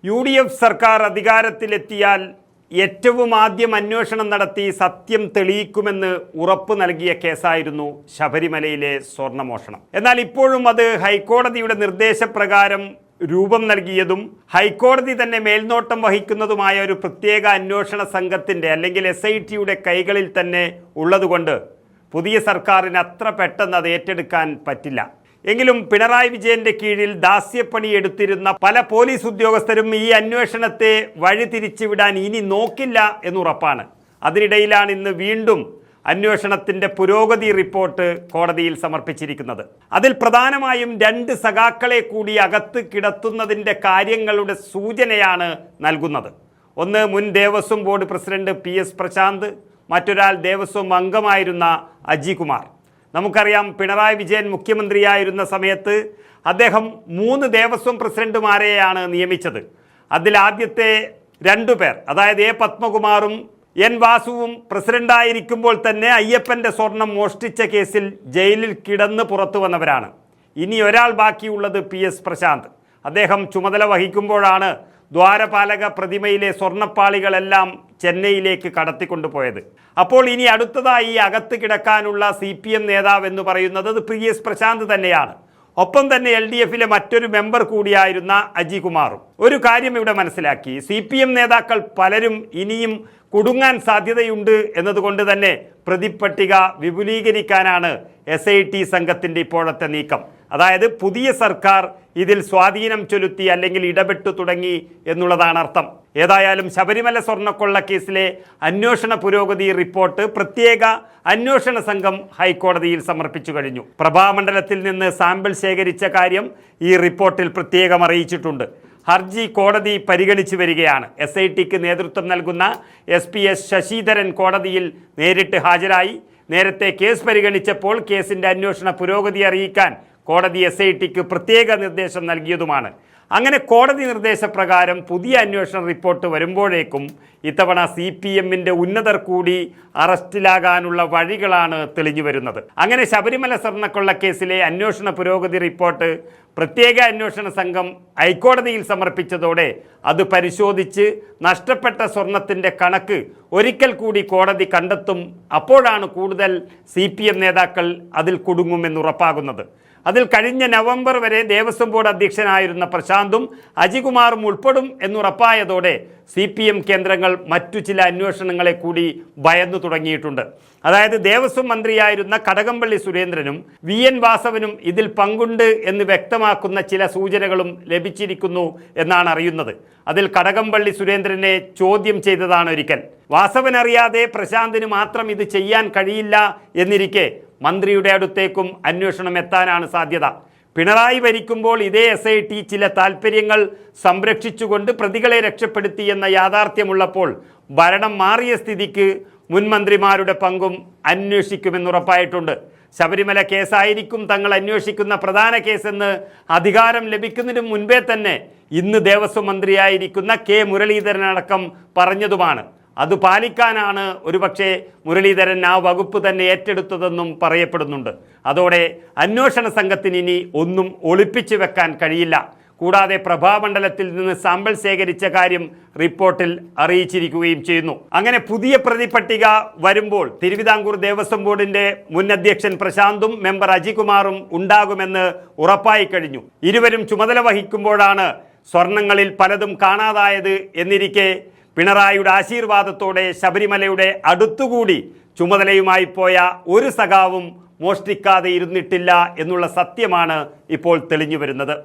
UDF സർക്കാർ അധികാരത്തിലെത്തിയാൽ ഏറ്റവും ആദ്യം അന്വേഷണം നടത്തി സത്യം തെളിയിക്കുമെന്ന് ഉറപ്പ് നൽകിയ കേസായിരുന്നു ശബരിമലയിലെ സ്വർണ്ണമോഷണം. എന്നാൽ ഇപ്പോഴും അത് ഹൈക്കോടതിയുടെ നിർദ്ദേശപ്രകാരം രൂപം നൽകിയതും ഹൈക്കോടതി തന്നെ മേൽനോട്ടം വഹിക്കുന്നതുമായ ഒരു പ്രത്യേക അന്വേഷണ സംഘത്തിൻ്റെ അല്ലെങ്കിൽ SITയുടെ കൈകളിൽ തന്നെ ഉള്ളതുകൊണ്ട് പുതിയ സർക്കാരിന് അത്ര പെട്ടെന്ന് അത് ഏറ്റെടുക്കാൻ പറ്റില്ല. എങ്കിലും പിണറായി വിജയന്റെ കീഴിൽ ദാസ്യപ്പണി എടുത്തിരുന്ന പല പോലീസ് ഉദ്യോഗസ്ഥരും ഈ അന്വേഷണത്തെ വഴിതിരിച്ചുവിടാൻ ഇനി നോക്കില്ല എന്നുറപ്പാണ്. അതിനിടയിലാണ് ഇന്ന് വീണ്ടും അന്വേഷണത്തിൻ്റെ പുരോഗതി റിപ്പോർട്ട് കോടതിയിൽ സമർപ്പിച്ചിരിക്കുന്നത്. അതിൽ പ്രധാനമായും 2 സഖാക്കളെ കൂടി അകത്ത് കിടത്തുന്നതിൻ്റെ കാര്യങ്ങളുടെ സൂചനയാണ് നൽകുന്നത്. ഒന്ന്, മുൻ Devaswom board president PS Prashanth, മറ്റൊരാൾ ദേവസ്വം അംഗമായിരുന്ന അജികുമാർ. നമുക്കറിയാം, പിണറായി വിജയൻ മുഖ്യമന്ത്രിയായിരുന്ന സമയത്ത് അദ്ദേഹം 3 ദേവസ്വം പ്രസിഡന്റുമാരെയാണ് നിയമിച്ചത്. അതിൽ ആദ്യത്തെ 2 പേർ, അതായത് A പത്മകുമാറും N വാസുവും പ്രസിഡന്റായിരിക്കുമ്പോൾ തന്നെ അയ്യപ്പൻ്റെ സ്വർണം മോഷ്ടിച്ച കേസിൽ ജയിലിൽ കിടന്ന് പുറത്തു വന്നവരാണ്. ഇനി ഒരാൾ ബാക്കിയുള്ളത് PS പ്രശാന്ത്. അദ്ദേഹം ചുമതല വഹിക്കുമ്പോഴാണ് ദ്വാരപാലക പ്രതിമയിലെ സ്വർണ്ണപ്പാളികളെല്ലാം ചെന്നൈയിലേക്ക് കടത്തിക്കൊണ്ടുപോയത്. അപ്പോൾ ഇനി അടുത്തതായി അകത്ത് കിടക്കാനുള്ള CPM നേതാവ് എന്ന് പറയുന്നത് PS പ്രശാന്ത് തന്നെയാണ്. ഒപ്പം തന്നെ LDFിലെ മറ്റൊരു മെമ്പർ കൂടിയായിരുന്ന അജികുമാറും. ഒരു കാര്യം ഇവിടെ മനസ്സിലാക്കി, CPM നേതാക്കൾ പലരും ഇനിയും കുടുങ്ങാൻ സാധ്യതയുണ്ട് എന്നതുകൊണ്ട് തന്നെ പ്രതിപ്പട്ടിക വിപുലീകരിക്കാനാണ് SIT സംഘത്തിൻ്റെ ഇപ്പോഴത്തെ നീക്കം. അതായത് പുതിയ സർക്കാർ ഇതിൽ സ്വാധീനം ചെലുത്തി അല്ലെങ്കിൽ ഇടപെട്ടു തുടങ്ങി എന്നുള്ളതാണ് അർത്ഥം. ഏതായാലും ശബരിമല സ്വർണ്ണക്കൊള്ള കേസിലെ അന്വേഷണ പുരോഗതി റിപ്പോർട്ട് പ്രത്യേക അന്വേഷണ സംഘം ഹൈക്കോടതിയിൽ സമർപ്പിച്ചു കഴിഞ്ഞു. പ്രഭാമണ്ഡലത്തിൽ നിന്ന് സാമ്പിൾ ശേഖരിച്ച കാര്യം ഈ റിപ്പോർട്ടിൽ പ്രത്യേകം അറിയിച്ചിട്ടുണ്ട്. ഹർജി കോടതി പരിഗണിച്ചു വരികയാണ്. SITക്ക് നേതൃത്വം നൽകുന്ന SPS ശശിധരൻ കോടതിയിൽ നേരിട്ട് ഹാജരായി. നേരത്തെ കേസ് പരിഗണിച്ചപ്പോൾ കേസിൻ്റെ അന്വേഷണ പുരോഗതി അറിയിക്കാൻ കോടതി SITക്ക് പ്രത്യേക നിർദ്ദേശം നൽകിയതുമാണ്. അങ്ങനെ കോടതി നിർദ്ദേശപ്രകാരം പുതിയ അന്വേഷണ റിപ്പോർട്ട് വരുമ്പോഴേക്കും ഇത്തവണ CPMൻ്റെ ഉന്നതർ കൂടി അറസ്റ്റിലാകാനുള്ള വഴികളാണ് തെളിഞ്ഞു വരുന്നത്. അങ്ങനെ ശബരിമല സ്വർണ്ണക്കൊള്ള കേസിലെ അന്വേഷണ പുരോഗതി റിപ്പോർട്ട് പ്രത്യേക അന്വേഷണ സംഘം ഹൈക്കോടതിയിൽ സമർപ്പിച്ചതോടെ അത് പരിശോധിച്ച് നഷ്ടപ്പെട്ട സ്വർണത്തിൻ്റെ കണക്ക് ഒരിക്കൽ കൂടി കോടതി കണ്ടെത്തും. അപ്പോഴാണ് കൂടുതൽ CPM നേതാക്കൾ അതിൽ കുടുങ്ങുമെന്നുറപ്പാകുന്നത്. അതിൽ കഴിഞ്ഞ നവംബർ വരെ ദേവസ്വം ബോർഡ് അധ്യക്ഷനായിരുന്ന പ്രശാന്തും അജികുമാറും ഉൾപ്പെടും എന്നുറപ്പായതോടെ CPM കേന്ദ്രങ്ങൾ മറ്റു ചില അന്വേഷണങ്ങളെ കൂടി ഭയന്നു തുടങ്ങിയിട്ടുണ്ട്. അതായത് ദേവസ്വം മന്ത്രിയായിരുന്ന കടകംപള്ളി സുരേന്ദ്രനും VN വാസവനും ഇതിൽ പങ്കുണ്ട് എന്ന് വ്യക്തമാക്കുന്ന ചില സൂചനകളും ലഭിച്ചിരിക്കുന്നു എന്നാണ് അറിയുന്നത്. അതിൽ കടകംപള്ളി സുരേന്ദ്രനെ ചോദ്യം ചെയ്തതാണ് ഒരിക്കൽ. വാസവൻ അറിയാതെ പ്രശാന്തിന് മാത്രം ഇത് ചെയ്യാൻ കഴിയില്ല എന്നിരിക്കെ മന്ത്രിയുടെ അടുത്തേക്കും അന്വേഷണം എത്താനാണ് സാധ്യത. പിണറായി ഭരിക്കുമ്പോൾ ഇതേ SIT ചില താൽപ്പര്യങ്ങൾ സംരക്ഷിച്ചുകൊണ്ട് പ്രതികളെ രക്ഷപ്പെടുത്തി എന്ന യാഥാർത്ഥ്യമുള്ളപ്പോൾ ഭരണം മാറിയ സ്ഥിതിക്ക് മുൻമന്ത്രിമാരുടെ പങ്കും അന്വേഷിക്കുമെന്നുറപ്പായിട്ടുണ്ട്. ശബരിമല കേസായിരിക്കും തങ്ങൾ അന്വേഷിക്കുന്ന പ്രധാന കേസെന്ന് അധികാരം ലഭിക്കുന്നതിന് മുൻപേ തന്നെ ഇന്ന് ദേവസ്വം മന്ത്രിയായിരിക്കുന്ന K മുരളീധരനടക്കം പറഞ്ഞതുമാണ്. അത് പാലിക്കാനാണ് ഒരുപക്ഷെ മുരളീധരൻ ആ വകുപ്പ് തന്നെ ഏറ്റെടുത്തതെന്നും പറയപ്പെടുന്നുണ്ട്. അതോടെ അന്വേഷണ സംഘത്തിന് ഇനി ഒന്നും ഒളിപ്പിച്ചു വെക്കാൻ കഴിയില്ല. കൂടാതെ പ്രഭാമണ്ഡലത്തിൽ നിന്ന് സാമ്പിൾ ശേഖരിച്ച കാര്യം റിപ്പോർട്ടിൽ അറിയിച്ചിരിക്കുകയും ചെയ്യുന്നു. അങ്ങനെ പുതിയ പ്രതിപട്ടിക വരുമ്പോൾ തിരുവിതാംകൂർ ദേവസ്വം ബോർഡിൻ്റെ മുൻ അധ്യക്ഷൻ പ്രശാന്തും മെമ്പർ അജികുമാറും ഉണ്ടാകുമെന്ന് ഉറപ്പായി കഴിഞ്ഞു. ഇരുവരും ചുമതല വഹിക്കുമ്പോഴാണ് സ്വർണങ്ങളിൽ പലതും കാണാതായത് എന്നിരിക്കെ പിണറായിയുടെ ആശീർവാദത്തോടെ ശബരിമലയുടെ അടുത്തുകൂടി ചുമതലയുമായി പോയ ഒരു സഖാവും മോഷ്ടിക്കാതെ ഇരുന്നിട്ടില്ല എന്നുള്ള സത്യമാണ് ഇപ്പോൾ തെളിഞ്ഞു വരുന്നത്.